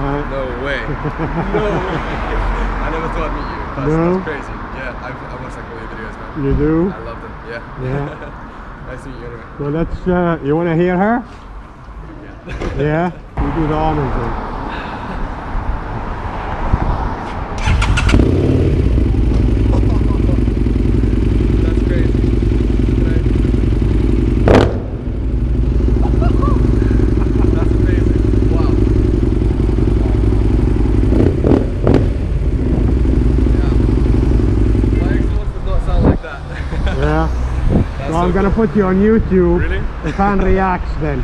No way. No way. I never thought I'd meet you. That's crazy. Yeah, I watched like all your videos, man. You do? I love them. Yeah. Yeah. Nice to meet you anyway. So let's, you want to hear her? Yeah. Yeah? You do the honors then. I'm gonna put you on YouTube. Really? Fan reacts then.